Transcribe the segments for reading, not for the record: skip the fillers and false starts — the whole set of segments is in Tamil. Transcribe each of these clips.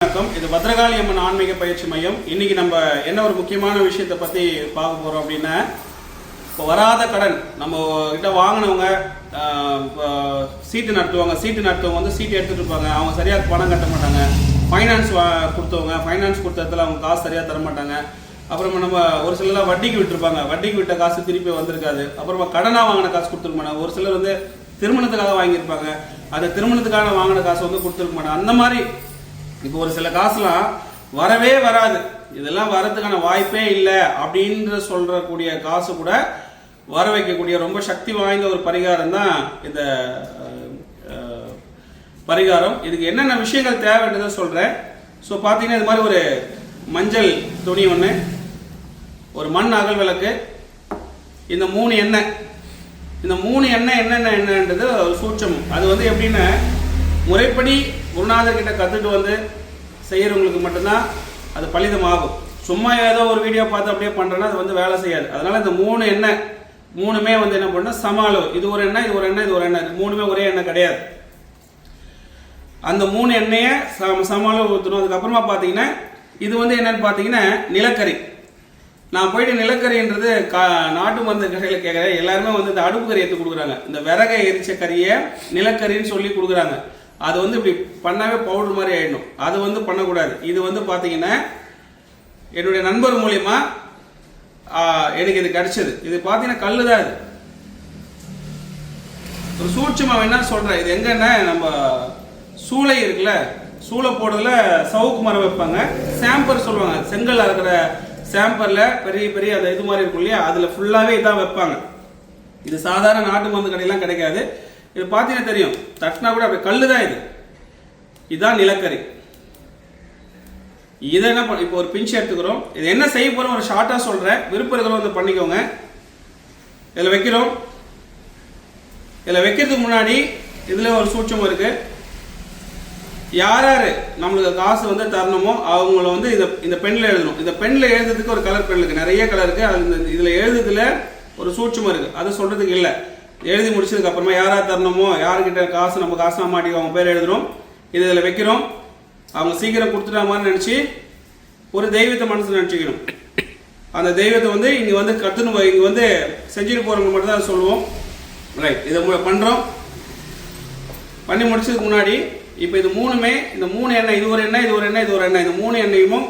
வணக்கம். இது பத்ரகாளி அம்மன் ஆன்மீக பயிற்சி மையம். இன்னைக்கு நம்ம என்ன ஒரு முக்கியமான விஷயத்தை பற்றி பார்க்க போகிறோம் அப்படின்னா, இப்போ வராத கடன் நம்ம கிட்ட வாங்கினவங்க சீட்டு நடத்துவங்க வந்து சீட்டு எடுத்துகிட்டு இருப்பாங்க. அவங்க சரியாக பணம் கட்ட மாட்டாங்க. ஃபைனான்ஸ் கொடுத்ததில் அவங்க காசு சரியாக தர மாட்டாங்க. அப்புறமா நம்ம ஒரு சிலர்லாம் வட்டிக்கு விட்டுருப்பாங்க. வட்டிக்கு விட்ட காசு திருப்பி வந்திருக்காது. அப்புறமா கடனாக வாங்கின காசு கொடுத்துருக்க மாட்டாங்க. ஒரு சிலர் வந்து திருமணத்துக்காக வாங்கியிருப்பாங்க. அந்த திருமணத்துக்காக வாங்கின காசு வந்து கொடுத்துருக்க மாட்டாங்க. அந்த மாதிரி இப்போ ஒரு சில காசுலாம் வரவே வராது, இதெல்லாம் வரதுக்கான வாய்ப்பே இல்லை அப்படின்ற சொல்றக்கூடிய காசு கூட வர வைக்கக்கூடிய ரொம்ப சக்தி வாய்ந்த ஒரு பரிகாரம் தான் இந்த பரிகாரம். இதுக்கு என்னென்ன விஷயங்கள் தேவைன்றதை சொல்றேன். ஸோ பார்த்தீங்கன்னா இது மாதிரி ஒரு மஞ்சள் துணி ஒன்று, ஒரு மண் அகல் விளக்கு, இந்த 3 எண்ணெய். இந்த 3 எண்ணெய் என்னன்றது சூட்சம். அது வந்து எப்படின்னா, முறைப்படி குருநாதர் கிட்ட கற்றுட்டு வந்து செய்யறவங்களுக்கு மட்டும்தான் அது பலிதமாகும். சும்மா ஏதோ ஒரு வீடியோ பார்த்து அப்படியே பண்ணுறேன்னா அது வந்து வேலை செய்யாது. அதனால இந்த 3 எண்ணெய் 3மே வந்து என்ன பண்ணா சம அளவு. இது ஒரு எண்ணெய், இது ஒரு எண்ணெய், இது ஒரு எண்ணெய். 3மே ஒரே எண்ணெய் கிடையாது. அந்த 3 எண்ணெயை சம அளவு ஊற்றணும். அதுக்கப்புறமா பார்த்தீங்கன்னா இது வந்து என்னன்னு பார்த்தீங்கன்னா நிலக்கரி. நான் போயிட்டு நிலக்கரின்றது நாட்டு மருந்து கடையில் கேட்குறேன். எல்லாருமே வந்து இந்த அடுப்பு கறி எடுத்து கொடுக்குறாங்க. இந்த விறகை எரிச்ச கறியை நிலக்கரின்னு சொல்லி கொடுக்குறாங்க. அது வந்து இப்படி பண்ணாவே பவுடர் மாதிரி ஆயிடணும். அது வந்து பண்ணக்கூடாது. இது வந்து பார்த்தீங்கன்னா என்னுடைய நண்பர் மூலியமா எனக்கு இது கிடைச்சது. இது பார்த்தீங்கன்னா கல்லு தான். இது ஒரு சூட்சமா வேணா சொல்றேன். இது எங்கன்னா நம்ம சூளை இருக்குல்ல, சூளை போடுறதுல சவுக்கு மரம் வைப்பாங்க. சாம்பர் சொல்லுவாங்க. செங்கல் இருக்கிற சாம்பர்ல பெரிய பெரிய அந்த இது மாதிரி இருக்கும் இல்லையா, அதுல ஃபுல்லாவே இதான் வைப்பாங்க. இது சாதாரண நாட்டு மருந்து கடையெல்லாம் கிடைக்காது. இது பார்த்தீங்கன்னா தெரியும், தட்டினா கூட அப்படி கல்லு தான். இதுதான் நிலக்கரி. இதை என்ன இப்போ ஒரு பிஞ்ச் எடுத்துக்கிறோம். இது என்ன செய்ய போறோம் ஒரு ஷார்ட்டா சொல்றேன். விருப்பம் இருக்கிறவங்க வந்து பண்ணிக்கோங்க. இதில் வைக்கிறோம். இதில் வைக்கிறதுக்கு முன்னாடி இதுல ஒரு சூட்சம் இருக்கு. யார் நம்மளுக்கு காசு வந்து தரணுமோ அவங்கள வந்து இந்த பெண்ணில் எழுதணும். இந்த பெண்ணில் எழுதுறதுக்கு ஒரு கலர் பெண் இருக்கு, நிறைய கலர் இருக்கு. அது இதுல எழுதுறதுல ஒரு சூட்சம் இருக்கு, அது சொல்றதுக்கு இல்லை. எழுதி முடிச்சதுக்கு அப்புறமா யாரா தரணுமோ, யாருக்கிட்ட காசு நம்ம காசு மாட்டி அவங்க பேர் எழுதுறோம். இதில் வைக்கிறோம். அவங்க சீக்கிரம் கொடுத்துட்டாங்கன்னு நினச்சி ஒரு தெய்வத்தை மனசில் நினச்சிக்கணும். அந்த தெய்வத்தை வந்து இங்கே வந்து கற்றுன்னு இங்கே வந்து செஞ்சுட்டு போகிறவங்க மட்டும் தான் சொல்லுவோம். ரைட், இதை பண்ணுறோம். பண்ணி முடிச்சதுக்கு முன்னாடி இப்போ இது 3மே, இந்த 3 எண்ணெய், இது ஒரு எண்ணெய், இது ஒரு எண்ணெய், இது ஒரு எண்ணெய், இந்த 3 எண்ணெயும்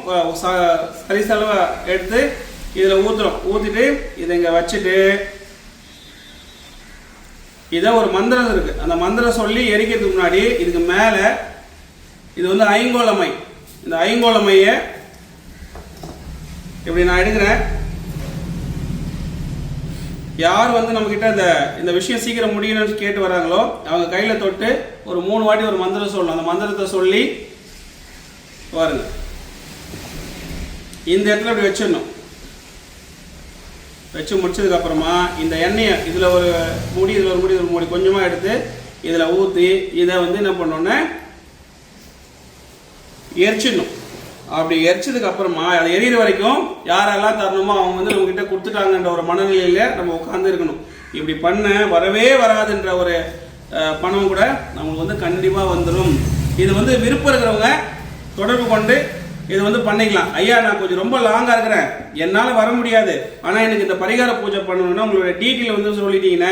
சரிசலவை எடுத்து இதில் ஊற்றுறோம். ஊற்றிட்டு இதை இங்கே வச்சுட்டு இதை ஒரு மந்திரம் இருக்கு. அந்த மந்திரம் சொல்லி எரிக்கிறதுக்கு முன்னாடி இதுக்கு மேல இது வந்து ஐங்கோலமை. இந்த ஐங்கோலமையை இப்படி நான் எடுக்கிறேன். யார் வந்து நம்ம கிட்ட இந்த விஷயம் சீக்கிரம் முடியணும்னு கேட்டு வராங்களோ அவங்க கையில தொட்டு ஒரு 3 வாட்டி ஒரு மந்திரம் சொல்லணும். அந்த மந்திரத்தை சொல்லி பாருங்க, இந்த இடத்துல இப்படி வச்சிடணும். வச்சு முடிச்சதுக்கு அப்புறமா இந்த எண்ணெயை இதுல ஒரு மூடி, இதுல ஒரு மூடி, ஒரு மூடி கொஞ்சமா எடுத்து இதுல ஊற்றி இதை வந்து என்ன பண்ணோன்னா எரிச்சிடணும். அப்படி எரிச்சதுக்கு அப்புறமா அது எரியிற வரைக்கும் யாரெல்லாம் தரணுமோ அவங்க வந்து நம்ம கிட்ட கொடுத்துட்டாங்கன்ற ஒரு மனநிலையில நம்ம உட்கார்ந்து இருக்கணும். இப்படி பண்ண வரவே வராதுன்ற ஒரு பணம் கூட நமக்கு வந்து கண்டிப்பா வந்துடும். இது வந்து விருப்பம் இருக்கிறவங்க தொடர்பு கொண்டு இது வந்து பண்ணிக்கலாம். ஐயா, நான் கொஞ்சம் ரொம்ப லாங்கா இருக்கிறேன், என்னால் வர முடியாது, ஆனால் எனக்கு இந்த பரிகார பூஜை பண்ணணும்னா உங்களோட டீட்டெயில் வந்து சொல்லிட்டீங்கன்னா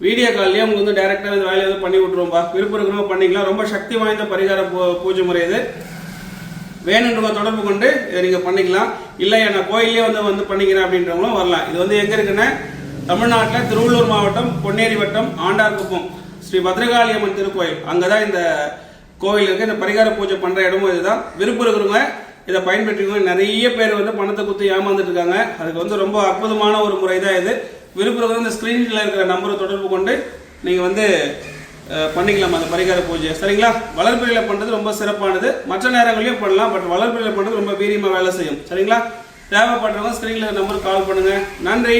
வீடியோ கால்லேயே உங்களுக்கு வந்து டைரெக்டாக இந்த வேலையை வந்து பண்ணி விட்டுருவோம்பா. விருப்பம் இருக்கிறவங்க பண்ணிக்கலாம். ரொம்ப சக்தி வாய்ந்த பரிகார பூஜை முறை இது. வேணுன்றவங்க தொடர்பு கொண்டு இதை நீங்கள் பண்ணிக்கலாம். இல்லையா நான் கோயிலே வந்து பண்ணிக்கிறேன் அப்படின்றவங்களும் வரலாம். இது வந்து எங்கே இருக்குன்னா தமிழ்நாட்டில் திருவள்ளூர் மாவட்டம் பொன்னேரி வட்டம் ஆண்டார்குப்பம் ஸ்ரீ பத்ரகாளி அம்மன் திருக்கோயில், அங்கே தான் இந்த கோவில் இருக்கு. இந்த பரிகார பூஜை பண்ற இடமும் இதுதான். விருப்பம் இருக்கிறவங்க இதை பயன்படுத்திக்கோங்க. நிறைய பேர் வந்து பணத்தை குத்தி ஏமாந்துட்டு இருக்காங்க. அதுக்கு வந்து ரொம்ப அற்புதமான ஒரு முறை தான் இது. விருப்பம் இருக்கிறவங்க இந்த ஸ்கிரீன்ல இருக்கிற நம்பரை தொடர்பு கொண்டு நீங்க வந்து பண்ணிக்கலாம் அந்த பரிகார பூஜை. சரிங்களா? வளர்பிறையில பண்றது ரொம்ப சிறப்பானது. மற்ற நேரங்களையும் பண்ணலாம், பட் வளர்பிறையில பண்றது ரொம்ப வீரியமா வேலை செய்யும். சரிங்களா? தேவைப்படுறவங்க ஸ்கிரீன்ல நம்பருக்கு கால் பண்ணுங்க. நன்றி.